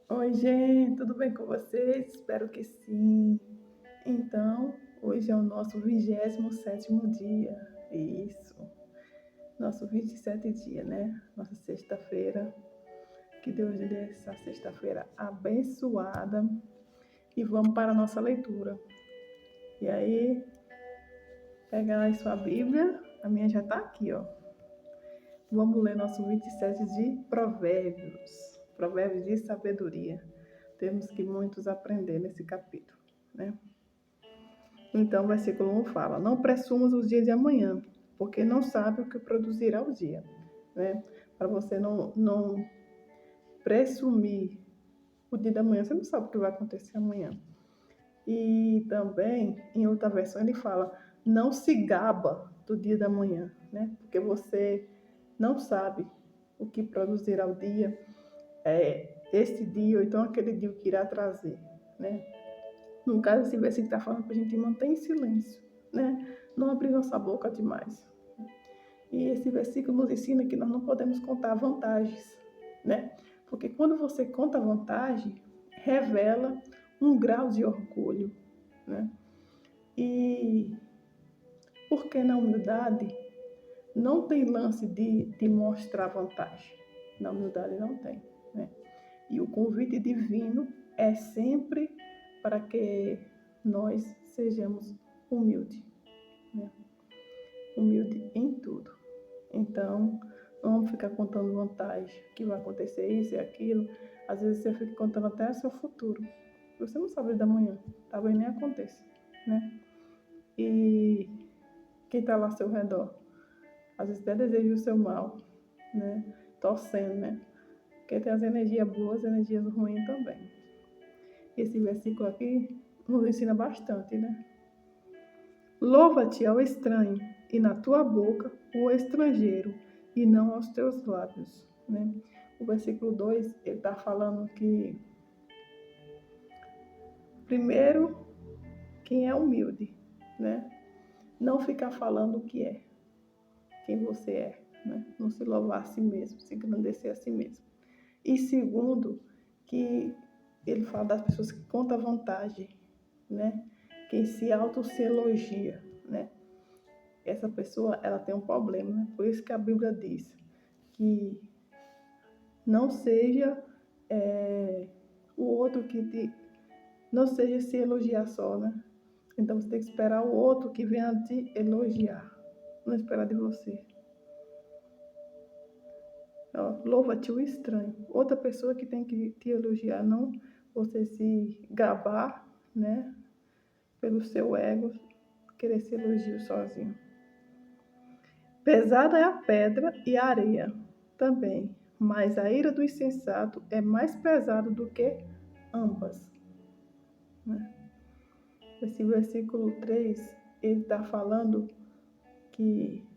Oi, gente, tudo bem com vocês? Espero que sim. Então, hoje é o nosso 27º dia. Isso, nosso 27 dia, né? Nossa sexta-feira. Que Deus lhe dê essa sexta-feira abençoada. E vamos para a nossa leitura. E aí, pega aí sua Bíblia. A minha já está aqui, ó. Vamos ler nosso 27 de Provérbios. Provérbios de sabedoria. Temos que muitos aprender nesse capítulo, né? Então, o versículo 1 fala: Não pressumas os dias de amanhã, porque não sabe o que produzirá o dia, né? Para você não presumir o dia de amanhã, você não sabe o que vai acontecer amanhã. E também, em outra versão, ele fala: Não se gaba do dia da manhã, né? Porque você não sabe o que produzirá o dia, este dia, ou então aquele dia que irá trazer, né? No caso, esse versículo está falando para a gente manter em silêncio, né? Não abrir nossa boca demais. E esse versículo nos ensina que nós não podemos contar vantagens, né? Porque quando você conta vantagem, revela um grau de orgulho, né? E porque na humildade não tem lance de mostrar vantagem. Na humildade não tem, né? E o convite divino é sempre para que nós sejamos humildes, né? Humilde em tudo. Então, não vamos ficar contando vantagem, que vai acontecer isso e aquilo. Às vezes você fica contando até o seu futuro. Você não sabe da manhã, talvez nem aconteça, né? E quem está lá ao seu redor, às vezes até deseja o seu mal, né? Torcendo, né? Porque tem as energias boas e as energias ruins também. Esse versículo aqui nos ensina bastante, né? Louva-te ao estranho, e na tua boca o estrangeiro, e não aos teus lábios, né? O versículo 2, ele está falando que, primeiro, quem é humilde, né? Não ficar falando o que é, quem você é, né? Não se louvar a si mesmo, se engrandecer a si mesmo. E segundo, que ele fala das pessoas que contam vantagem, né? Quem se se elogia, né? Essa pessoa, ela tem um problema, né? Por isso que a Bíblia diz que não seja o outro não seja se elogiar só, né? Então você tem que esperar o outro que venha te elogiar, não esperar de você. Louva-te o estranho, outra pessoa que tem que te elogiar, não você se gabar, né? Pelo seu ego, querer se elogio sozinho. Pesada é a pedra e a areia também, mas a ira do insensato é mais pesada do que ambas, né? Esse versículo 3, ele está falando que,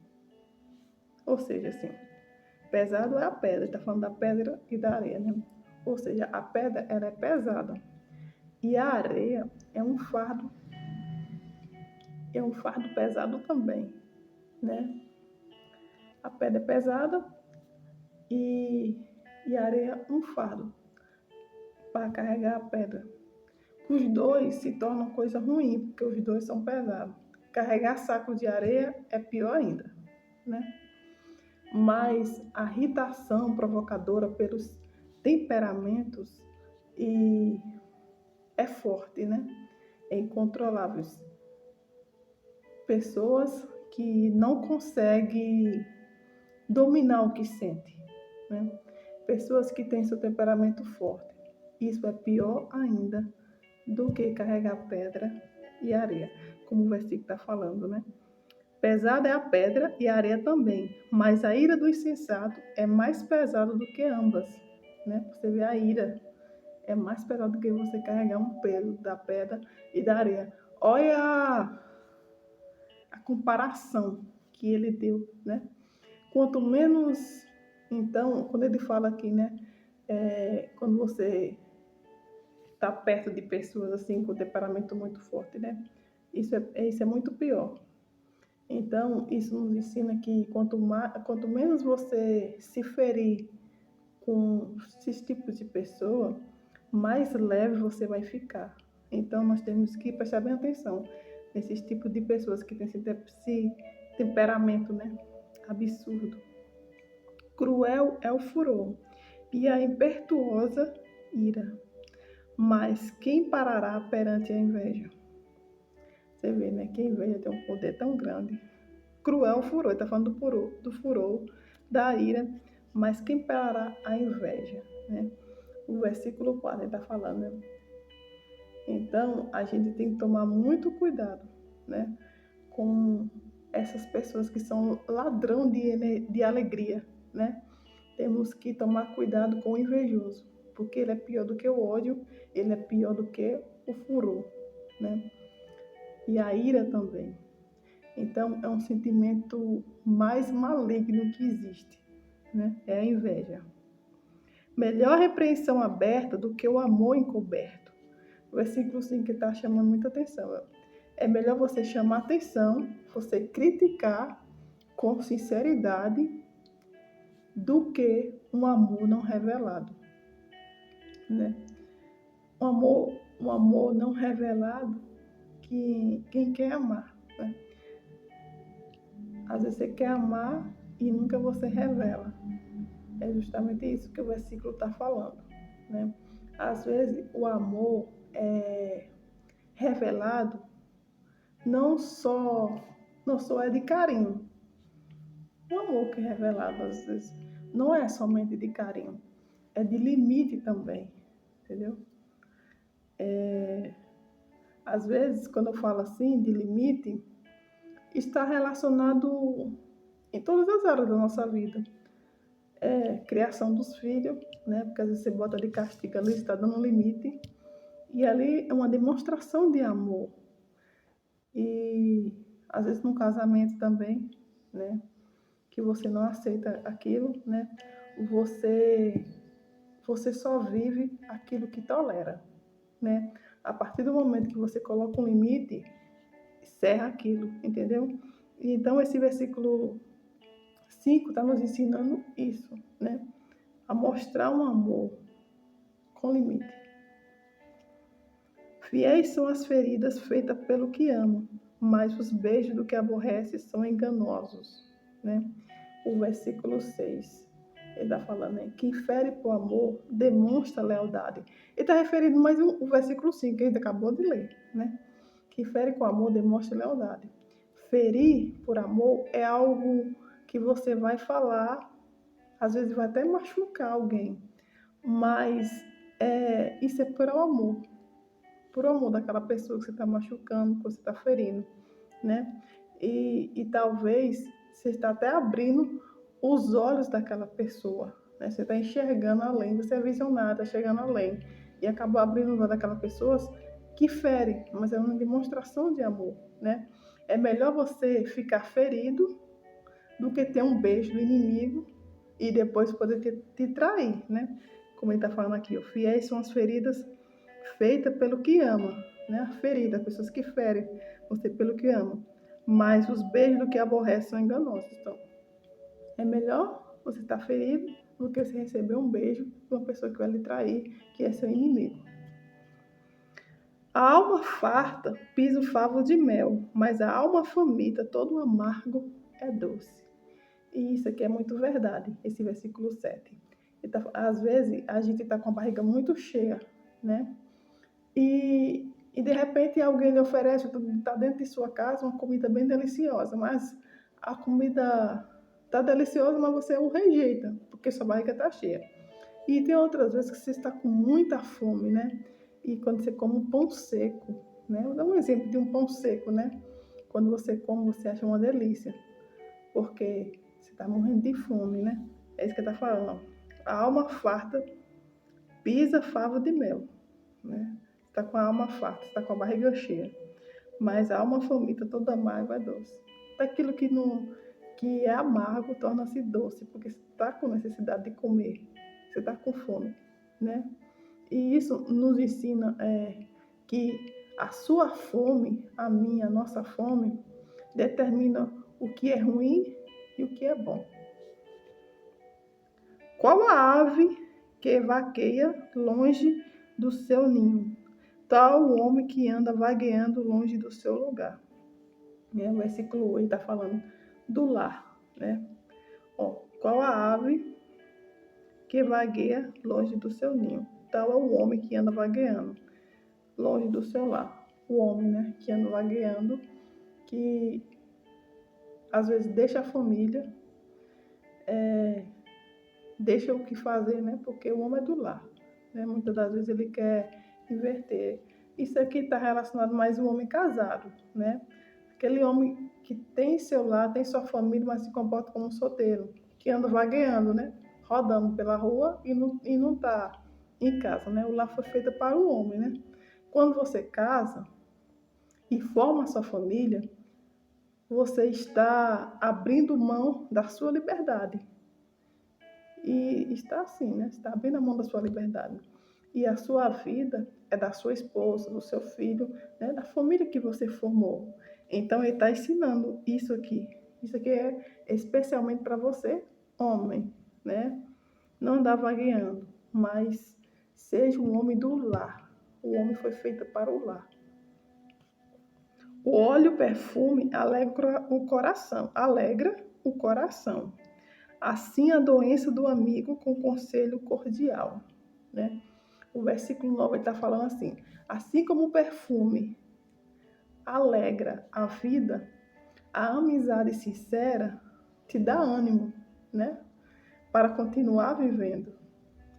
ou seja, assim, pesado é a pedra, está falando da pedra e da areia, né? Ou seja, a pedra, ela é pesada e a areia é um fardo pesado também, né? A pedra é pesada e, e a areia um fardo para carregar a pedra. Os dois se tornam coisa ruim, porque os dois são pesados. Carregar saco de areia é pior ainda, né? Mas a irritação provocadora pelos temperamentos é forte, né? É incontrolável. Pessoas que não conseguem dominar o que sente, né? Pessoas que têm seu temperamento forte. Isso é pior ainda do que carregar pedra e areia, como o versículo está falando, né? Pesada é a pedra e a areia também, mas a ira do insensato é mais pesada do que ambas, né? Você vê a ira é mais pesada do que você carregar um peso da pedra e da areia. Olha a comparação que ele deu, né? Quanto menos, então, quando ele fala aqui, né? Quando você está perto de pessoas assim com temperamento muito forte, né? Isso é muito pior. Então, isso nos ensina que quanto menos você se ferir com esses tipos de pessoa, mais leve você vai ficar. Então, nós temos que prestar bem atenção nesses tipos de pessoas que têm esse temperamento, né? Absurdo. Cruel é o furor e a impetuosa ira. Mas quem parará perante a inveja? Você vê, né? Que a inveja tem um poder tão grande. Cruel é o furor, ele está falando do furor, da ira. Mas quem parará a inveja, né? O versículo 4 ele está falando, né? Então, a gente tem que tomar muito cuidado, né? Com essas pessoas que são ladrão de alegria, né? Temos que tomar cuidado com o invejoso, porque ele é pior do que o ódio, ele é pior do que o furor, né? E a ira também. Então, é um sentimento mais maligno que existe, né? É a inveja. Melhor repreensão aberta do que o amor encoberto. O versículo 5 está chamando muita atenção. É melhor você chamar atenção, você criticar com sinceridade, do que um amor não revelado, né? Um amor não revelado que quem quer amar, né? Às vezes você quer amar e nunca você revela. É justamente isso que o versículo está falando, né? Às vezes o amor é revelado não só é de carinho. O amor que é revelado às vezes não é somente de carinho, é de limite também, entendeu? Às vezes, quando eu falo assim, de limite, está relacionado em todas as áreas da nossa vida. Criação dos filhos, né? Porque às vezes você bota de castigo ali, está dando um limite. E ali é uma demonstração de amor. E às vezes no casamento também, né? Que você não aceita aquilo, né? Você só vive aquilo que tolera, né? A partir do momento que você coloca um limite, encerra aquilo, entendeu? Então, esse versículo 5 está nos ensinando isso, né? A mostrar um amor com limite. Fiéis são as feridas feitas pelo que ama, mas os beijos do que aborrece são enganosos, né? O versículo 6, ele está falando, né? Quem fere por amor demonstra lealdade. Ele está referindo mais o versículo 5, que a gente acabou de ler, né? Quem fere com amor demonstra lealdade. Ferir por amor é algo que você vai falar, às vezes vai até machucar alguém, mas isso é por amor daquela pessoa que você está machucando, que você está ferindo, né? E talvez você está até abrindo os olhos daquela pessoa, né? Você está enxergando além, você é visionário, está chegando além, e acaba abrindo os olhos daquela pessoa que fere, mas é uma demonstração de amor, né? É melhor você ficar ferido do que ter um beijo do inimigo e depois poder te trair, né? Como ele está falando aqui, ó, fiéis são as feridas feitas pelo que ama, né? A ferida, pessoas que ferem você pelo que ama, mas os beijos do que aborrece são enganosos. Então, é melhor você estar ferido do que você receber um beijo de uma pessoa que vai lhe trair, que é seu inimigo. A alma farta pisa o favo de mel, mas a alma faminta, todo amargo é doce. E isso aqui é muito verdade, esse versículo 7. Às vezes a gente está com a barriga muito cheia, né? E de repente alguém lhe oferece, está dentro de sua casa, uma comida bem deliciosa, mas a comida está deliciosa, mas você o rejeita, porque sua barriga está cheia. E tem outras vezes que você está com muita fome, né? E quando você come um pão seco, né? Vou dar um exemplo de um pão seco, né? Quando você come, você acha uma delícia, porque você está morrendo de fome, né? É isso que ele está falando. A alma farta pisa favo de mel, né? Você está com a alma farta, você está com a barriga cheia, mas a alma faminta toda amarga é doce. Daquilo que é amargo torna-se doce, porque você está com necessidade de comer, você está com fome, né? E isso nos ensina que a sua fome, a minha, a nossa fome, determina o que é ruim e o que é bom. Qual a ave que vaqueia longe do seu ninho, tal o homem que anda vagueando longe do seu lugar. O versículo 8 está falando do lar, né? Qual a ave que vagueia longe do seu ninho? Tal é o homem que anda vagueando longe do seu lar. O homem, né, que anda vagueando, que às vezes deixa a família, deixa o que fazer, né? Porque o homem é do lar, né? Muitas das vezes ele quer inverter. Isso aqui está relacionado mais ao homem casado, né? Aquele homem que tem seu lar, tem sua família, mas se comporta como um solteiro, que anda vagueando, né? Rodando pela rua e não está em casa, né? O lar foi feito para o homem, né? Quando você casa e forma a sua família, você está abrindo mão da sua liberdade. E está assim, né? Está abrindo a mão da sua liberdade. E a sua vida é da sua esposa, do seu filho, né? Da família que você formou. Então, ele está ensinando isso aqui. Isso aqui é especialmente para você, homem, né? Não andar vagueando, mas seja um homem do lar. O homem foi feito para o lar. O óleo e o perfume alegra o coração. Assim a doença do amigo com conselho cordial, né? O versículo 9 está falando assim: assim como o perfume alegra a vida, a amizade sincera te dá ânimo, né? Para continuar vivendo.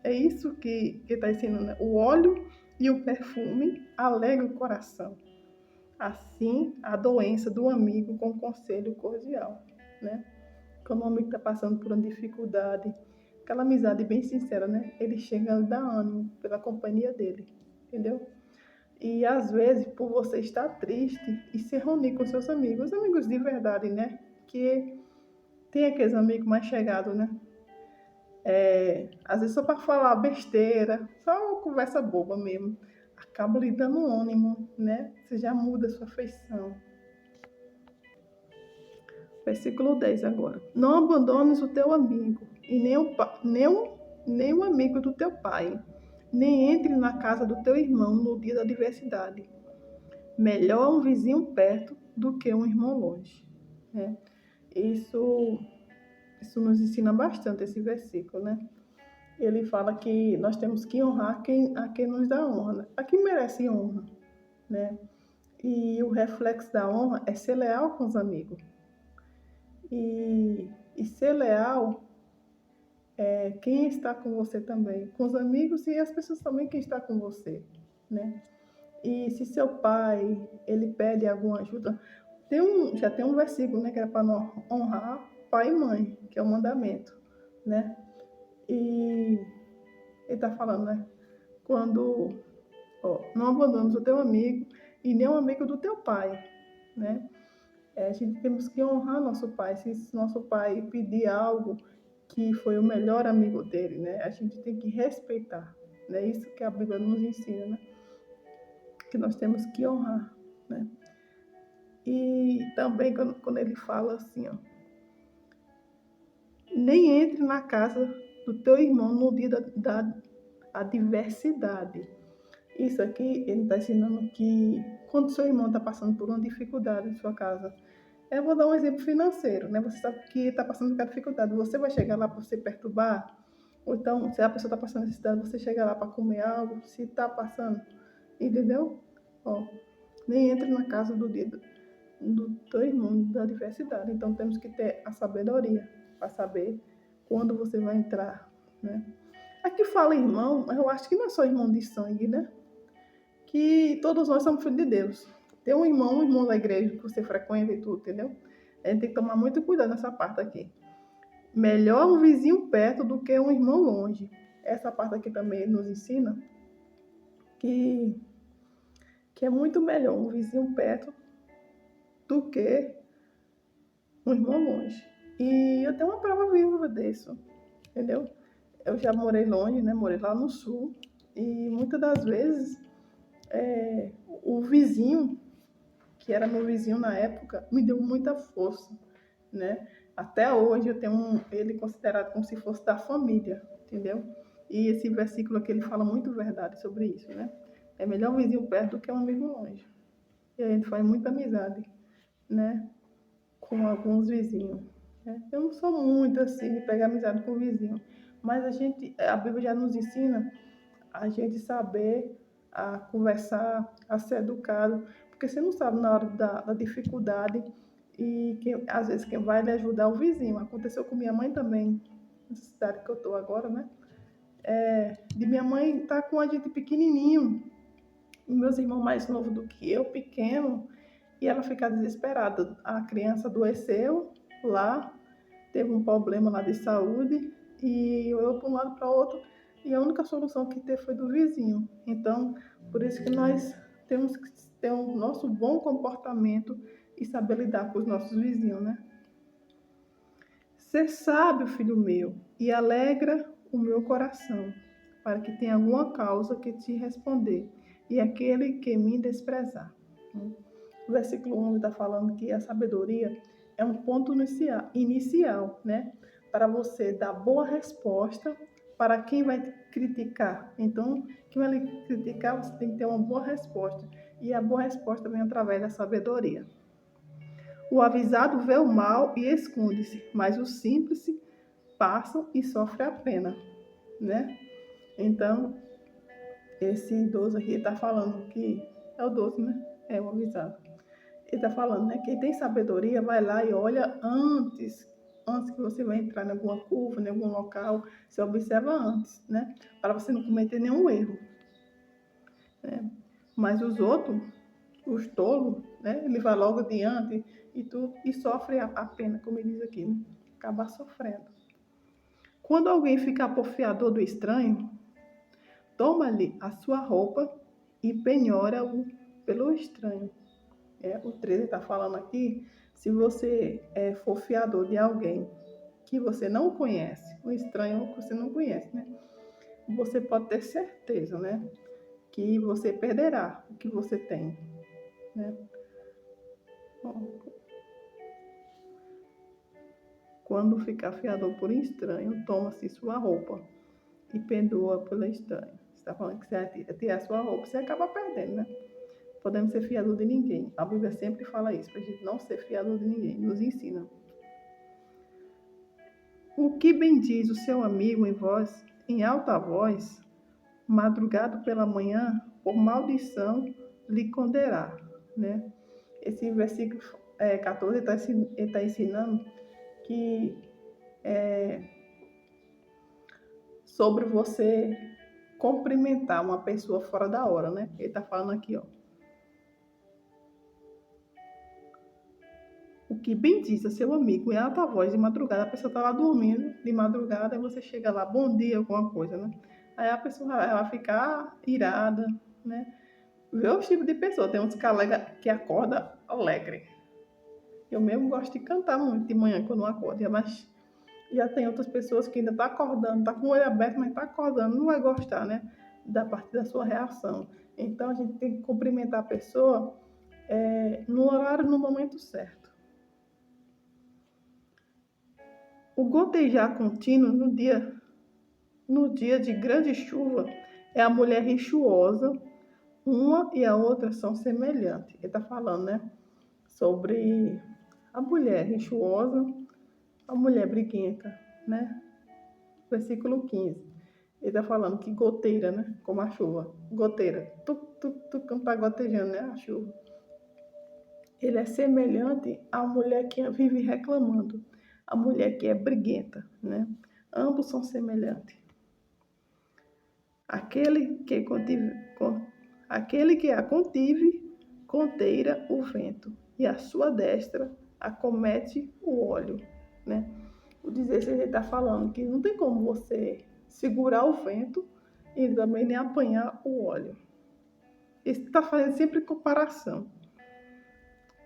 É isso que está ensinando, né? O óleo e o perfume alegram o coração. Assim, a doença do amigo com conselho cordial, né? Quando o amigo está passando por uma dificuldade, aquela amizade bem sincera, né? Ele chega a dar ânimo pela companhia dele, entendeu? E às vezes, por você estar triste e se reunir com seus amigos, amigos de verdade, né? Que tem aqueles amigos mais chegados, né? Às vezes só para falar besteira, só uma conversa boba mesmo. Acaba lhe dando ânimo, né? Você já muda a sua feição. Versículo 10 agora. Não abandones o teu amigo, e nem o amigo do teu pai, nem entre na casa do teu irmão no dia da adversidade. Melhor um vizinho perto do que um irmão longe. Né? Isso nos ensina bastante, esse versículo, né? Ele fala que nós temos que honrar a quem nos dá honra, né? A quem merece honra, né? E o reflexo da honra é ser leal com os amigos. E ser leal é quem está com você também, com os amigos e as pessoas também que estão com você, né? E se seu pai, ele pede alguma ajuda, já tem um versículo, né, que é para honrar pai e mãe, que é o mandamento, né? E ele está falando, né? Não abandones o teu amigo e nem o amigo do teu pai, né? A gente temos que honrar nosso pai. Se nosso pai pedir algo que foi o melhor amigo dele, né? A gente tem que respeitar, né? Isso que a Bíblia nos ensina, né? Que nós temos que honrar, né? E também quando ele fala assim, ó, nem entre na casa do teu irmão no dia da adversidade. Isso aqui, ele está ensinando que quando seu irmão está passando por uma dificuldade em sua casa, eu vou dar um exemplo financeiro, né? Você sabe que está passando por dificuldade, você vai chegar lá para você perturbar? Ou então, se a pessoa está passando necessidade, você chega lá para comer algo, se está passando, entendeu? Nem entre na casa do teu irmão da adversidade. Então, temos que ter a sabedoria para saber quando você vai entrar, né? Aqui fala irmão, mas eu acho que não é só irmão de sangue, né? Que todos nós somos filhos de Deus. Tem um irmão da igreja que você frequenta e tudo, entendeu? A gente tem que tomar muito cuidado nessa parte aqui. Melhor um vizinho perto do que um irmão longe. Essa parte aqui também nos ensina que é muito melhor um vizinho perto do que um irmão longe. E eu tenho uma prova viva disso, entendeu? Eu já morei longe, né? Morei lá no sul. E muitas das vezes o vizinho, que era meu vizinho na época, me deu muita força, né? Até hoje eu tenho ele considerado como se fosse da família, entendeu? E esse versículo aqui, ele fala muito verdade sobre isso, né? É melhor um vizinho perto do que um amigo longe. E a gente faz muita amizade, né? Com alguns vizinhos. Né? Eu não sou muito assim de pegar amizade com o vizinho. Mas a Bíblia já nos ensina a gente saber a conversar, a ser educado. Porque você não sabe na hora da dificuldade e às vezes quem vai lhe ajudar é o vizinho. Aconteceu com minha mãe também, nessa cidade que eu estou agora, né? De minha mãe estar com a gente pequenininho, meus irmãos mais novos do que eu, pequeno, e ela ficar desesperada. A criança adoeceu lá, teve um problema lá de saúde, e eu para um lado para o outro, e a única solução que teve foi do vizinho. Então, por isso que nós temos que ter o nosso bom comportamento e saber lidar com os nossos vizinhos, né? Ser sábio, filho meu, e alegra o meu coração, para que tenha alguma causa que te responder, e aquele que me desprezar. O versículo 11 está falando que a sabedoria é um ponto inicial, né? Para você dar boa resposta para quem vai criticar. Então, quem vai lhe criticar, você tem que ter uma boa resposta. E a boa resposta vem através da sabedoria. O avisado vê o mal e esconde-se, mas os simples passam e sofrem a pena, né? Então, esse idoso aqui está falando que é o 12, né? É o avisado. Ele está falando, né? Quem tem sabedoria vai lá e olha antes que você vai entrar em alguma curva, em algum local, você observa antes, né? Para você não cometer nenhum erro. Né? Mas os outros, os tolos, né? Ele vai logo adiante e sofre a pena, como ele diz aqui, né? Acaba sofrendo. Quando alguém fica aporfiador do estranho, toma-lhe a sua roupa e penhora-o pelo estranho. O 13 está falando aqui, se você for fiador de alguém que você não conhece, um estranho que você não conhece, né? Você pode ter certeza, né? Que você perderá o que você tem, né? Quando ficar fiador por estranho, toma-se sua roupa e perdoa pelo estranho. Você está falando que você vai tirar sua roupa, você acaba perdendo, né? Podemos ser fiador de ninguém. A Bíblia sempre fala isso, para a gente não ser fiador de ninguém, nos ensina. O que bendiz o seu amigo em alta voz, madrugado pela manhã, por maldição lhe condenará, né? Esse versículo 14 ele está ensinando que sobre você cumprimentar uma pessoa fora da hora, né? Ele está falando aqui, ó. O que bendiz a seu amigo em alta voz de madrugada, a pessoa está lá dormindo de madrugada, aí você chega lá, bom dia, alguma coisa, né? Aí a pessoa vai ficar irada, né? Vê o tipo de pessoa, tem uns que acorda alegre. Eu mesmo gosto de cantar muito de manhã quando eu acordo, mas já tem outras pessoas que ainda tá acordando, tá com o olho aberto, mas tá acordando, não vai gostar, né? Da parte da sua reação. Então a gente tem que cumprimentar a pessoa no horário, no momento certo. O gotejar contínuo no dia de grande chuva é a mulher rixosa, uma e a outra são semelhantes. Ele está falando, né, sobre a mulher rixosa, a mulher briguenta, né? Versículo 15. Ele está falando que goteira, né, como a chuva, goteira, quando está gotejando, né, a chuva. Ele é semelhante à mulher que vive reclamando, a mulher que é briguenta, né? Ambos são semelhantes. Aquele que a contive, conteira o vento, e a sua destra acomete o óleo, né? O 16 ele está falando que não tem como você segurar o vento e também nem apanhar o óleo. Ele está fazendo sempre comparação.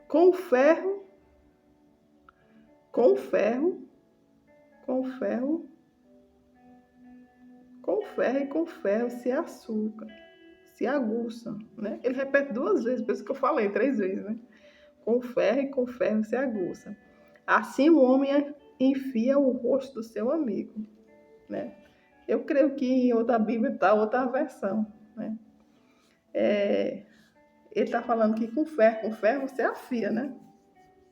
Com ferro e com ferro se açúcar, se aguça, né? Ele repete 2 vezes, por isso que eu falei 3 vezes, né? Com ferro e com ferro se aguça. Assim o homem enfia o rosto do seu amigo, né? Eu creio que em outra Bíblia está outra versão, né? Ele está falando que com ferro você afia, né?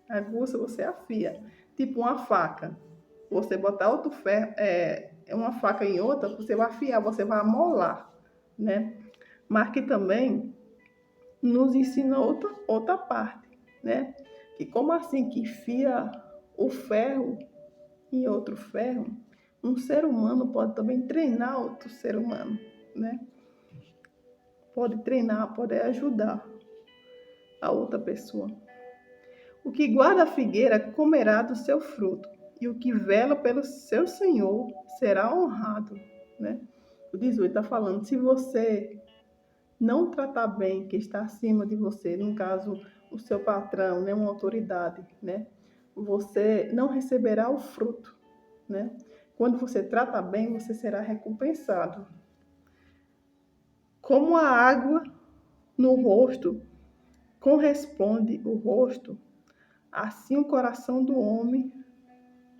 A aguça você afia. Tipo uma faca. Você botar outro ferro, uma faca em outra, você vai afiar, você vai amolar, né? Mas que também nos ensina outra parte, né? Que como assim que fia o ferro em outro ferro, um ser humano pode também treinar outro ser humano, né? Pode treinar, pode ajudar a outra pessoa. O que guarda a figueira comerá do seu fruto, e o que vela pelo seu Senhor será honrado, né? O 18 está falando, se você não tratar bem quem está acima de você, no caso, o seu patrão, né, uma autoridade, né? Você não receberá o fruto, né? Quando você trata bem, você será recompensado. Como a água no rosto corresponde o rosto, assim o coração do homem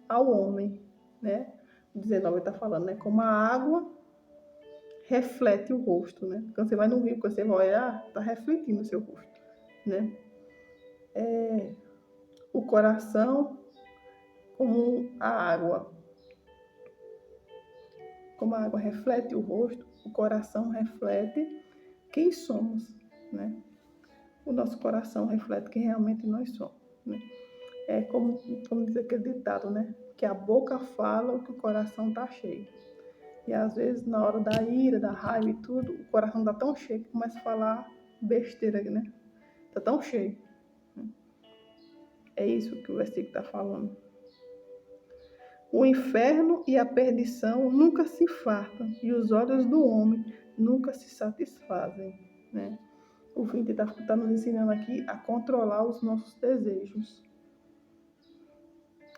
ao homem, né? O 19 está falando, né? Como a água reflete o rosto, né? Quando você vai no rio, quando você vai olhar, está refletindo o seu rosto, né? O coração como a água. Como a água reflete o rosto, o coração reflete quem somos, né? O nosso coração reflete quem realmente nós somos, né? É como diz aquele ditado, né? Que a boca fala o que o coração está cheio. E às vezes, na hora da ira, da raiva e tudo, o coração está tão cheio que começa a falar besteira, né? Está tão cheio. É isso que o versículo está falando. O inferno e a perdição nunca se fartam, e os olhos do homem nunca se satisfazem, né? O 20 está nos ensinando aqui a controlar os nossos desejos,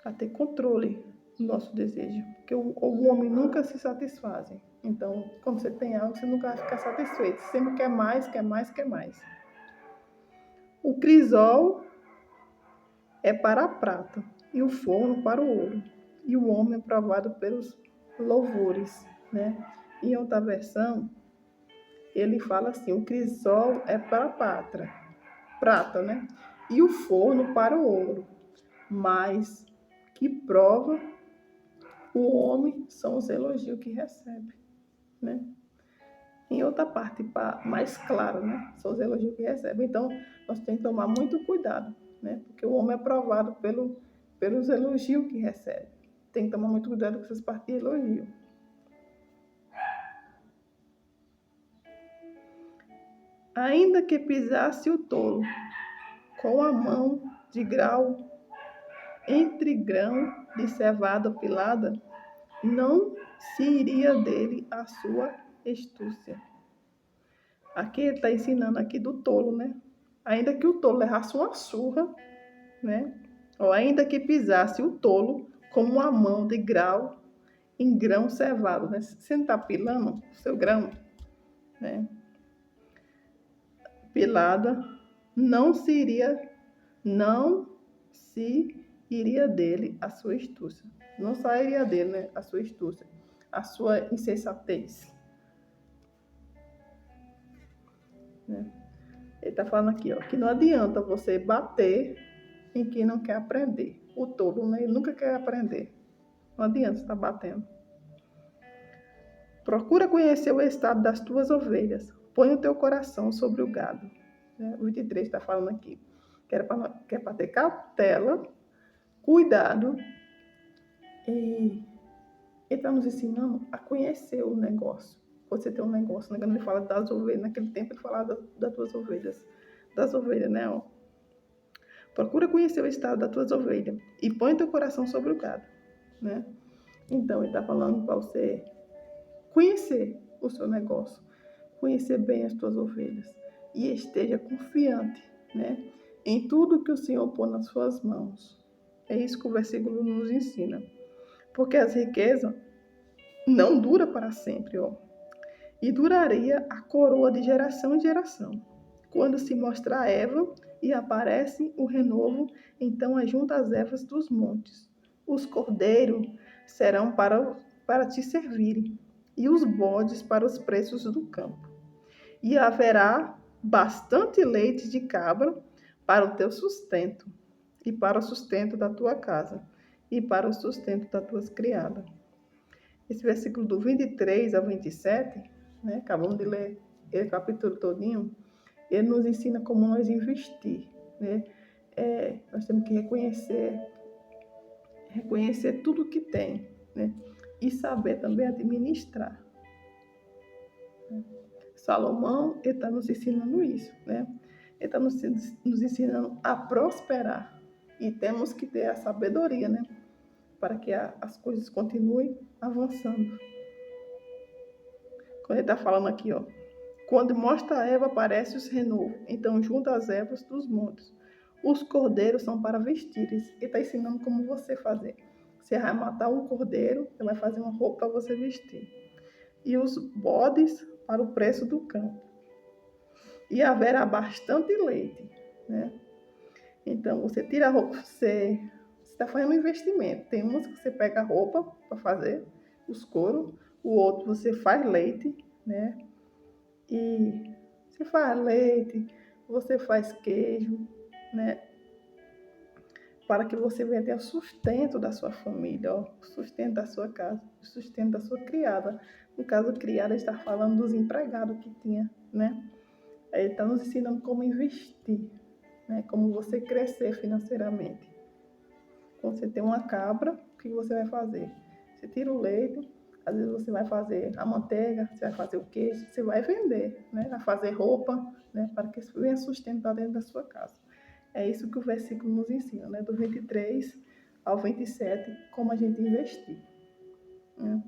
a ter controle do nosso desejo, porque o homem nunca se satisfaz. Então, quando você tem algo, você nunca vai ficar satisfeito, você sempre quer mais, quer mais, quer mais. O crisol é para a prata, e o forno para o ouro, e o homem é provado pelos louvores, né? Em outra versão, ele fala assim, o crisol é para a prata, né? E o forno para o ouro, mas que prova o homem são os elogios que recebe, né? Em outra parte, mais claro, né? São os elogios que recebe. Então, nós temos que tomar muito cuidado, né? Porque o homem é provado pelos elogios que recebe. Tem que tomar muito cuidado com essas partes de elogio. Ainda que pisasse o tolo com a mão de grau entre grão de cevada pilada, não se iria dele a sua astúcia. Aqui ele está ensinando aqui do tolo, né? Ainda que o tolo levasse uma surra, né? Ou ainda que pisasse o tolo com uma mão de grau em grão cevado, né? Você não está pilando o seu grão, né? Pilada, não se iria dele a sua astúcia. Não sairia dele, né? A sua astúcia, a sua insensatez. Né? Ele está falando aqui, ó, que não adianta você bater em quem não quer aprender. O tolo, né? Ele nunca quer aprender. Não adianta você estar batendo. Procura conhecer o estado das tuas ovelhas. Põe o teu coração sobre o gado. Né? O 23 está falando aqui. Que é para ter cautela, cuidado. E ele está nos ensinando a conhecer o negócio. Você tem um negócio, né? Quando ele fala das ovelhas, naquele tempo ele falava das tuas ovelhas. Das ovelhas, né? Ó. Procura conhecer o estado das tuas ovelhas e põe teu coração sobre o gado, né? Então, ele está falando para você conhecer o seu negócio, conhecer bem as tuas ovelhas e esteja confiante, né? Em tudo que o Senhor pôr nas suas mãos. É isso que o versículo nos ensina. Porque as riquezas não duram para sempre, ó. E duraria a coroa de geração em geração. Quando se mostra a Eva e aparece o renovo, então ajunta as ervas dos montes. Os cordeiros serão para te servirem. e os bodes para os preços do campo. E haverá bastante leite de cabra para o teu sustento, e para o sustento da tua casa, e para o sustento das tuas criadas. Esse versículo do 23 ao 27, né, acabamos de ler o capítulo todinho, ele nos ensina como nós investir, né? Nós temos que reconhecer tudo que tem, né? E saber também administrar. Salomão está nos ensinando isso, né? Ele está nos ensinando a prosperar. E temos que ter a sabedoria, né? Para que as coisas continuem avançando. Quando ele está falando aqui, ó. Quando mostra a erva, aparece os renovos. Então, junta as ervas dos montes. Os cordeiros são para vestires. Ele está ensinando como você fazer. Você vai matar um cordeiro, você vai fazer uma roupa para você vestir. E os bodes para o preço do campo. E haverá bastante leite, né? Então, você tira a roupa, você está fazendo um investimento. Tem umas que você pega a roupa para fazer, os couros. O outro você faz leite, né? E você faz leite, você faz queijo, né? Para que você venha ter o sustento da sua família, ó, o sustento da sua casa, o sustento da sua criada. No caso, criada está falando dos empregados que tinha, né? Ele está nos ensinando como investir, né? Como você crescer financeiramente. Quando você tem uma cabra, o que você vai fazer? Você tira o leite, às vezes você vai fazer a manteiga, você vai fazer o queijo, você vai vender, né? Vai fazer roupa, né? Para que isso venha sustentar dentro da sua casa. É isso que o versículo nos ensina, né? Do 23 ao 27, como a gente investir. Né?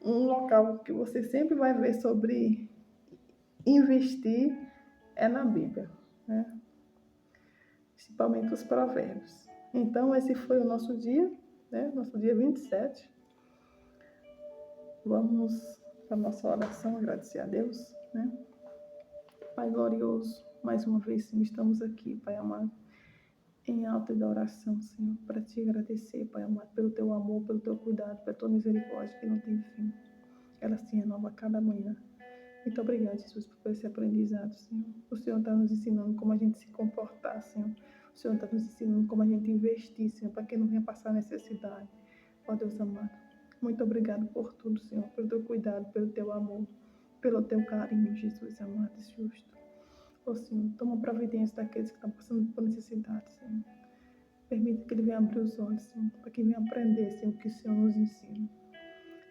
Um local que você sempre vai ver sobre investir é na Bíblia, né? Principalmente os provérbios. Então, esse foi o nosso dia, né? Nosso dia 27. Vamos para a nossa oração, agradecer a Deus, né? Pai glorioso, mais uma vez, Senhor, estamos aqui, Pai amado, em alta oração, Senhor, para te agradecer, Pai amado, pelo teu amor, pelo teu cuidado, pela tua misericórdia que não tem fim. Ela se renova a cada manhã. Muito obrigada, Jesus, por esse aprendizado, Senhor. O Senhor está nos ensinando como a gente se comportar, Senhor. O Senhor está nos ensinando como a gente investir, Senhor, para que não venha passar necessidade. Ó Deus amado, muito obrigado por tudo, Senhor, pelo teu cuidado, pelo teu amor, pelo teu carinho, Jesus amado e justo. Ó Senhor, toma providência daqueles que estão passando por necessidade, Senhor. Permita que ele venha abrir os olhos, Senhor, para que venha aprender, Senhor, o que o Senhor nos ensina.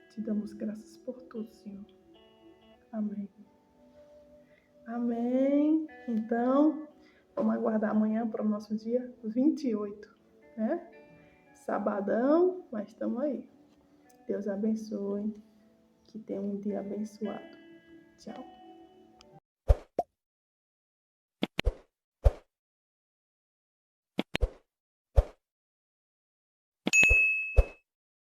Te damos graças por tudo, Senhor. Amém. Amém. Então, vamos aguardar amanhã para o nosso dia 28, né? Sabadão, mas estamos aí. Deus abençoe. Que tenha um dia abençoado. Tchau.